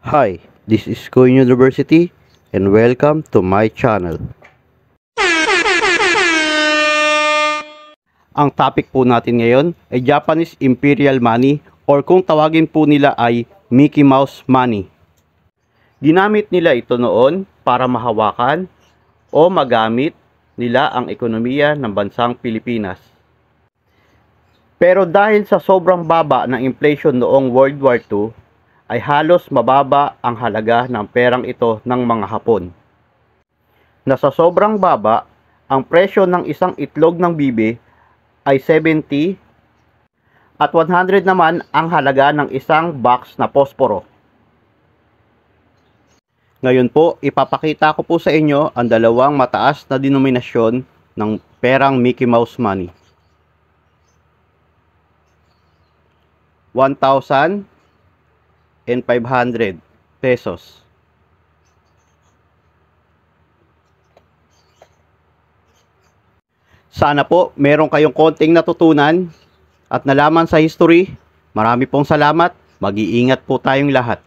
Hi, this is Coin University and welcome to my channel. Ang topic po natin ngayon ay Japanese Imperial Money or kung tawagin po nila ay Mickey Mouse Money. Ginamit nila ito noon para mahawakan o magamit nila ang ekonomiya ng bansang Pilipinas. Pero dahil sa sobrang baba ng inflation noong World War II, ay halos mababa ang halaga ng perang ito ng mga Hapon. Nasa sobrang baba, ang presyo ng isang itlog ng bibe ay 70 at 100 naman ang halaga ng isang box na posporo. Ngayon po, ipapakita ko po sa inyo ang dalawang mataas na denominasyon ng perang Mickey Mouse Money. 1,500 pesos. Sana po meron kayong konting natutunan at nalaman sa history. Marami pong salamat. Mag-iingat po tayong lahat.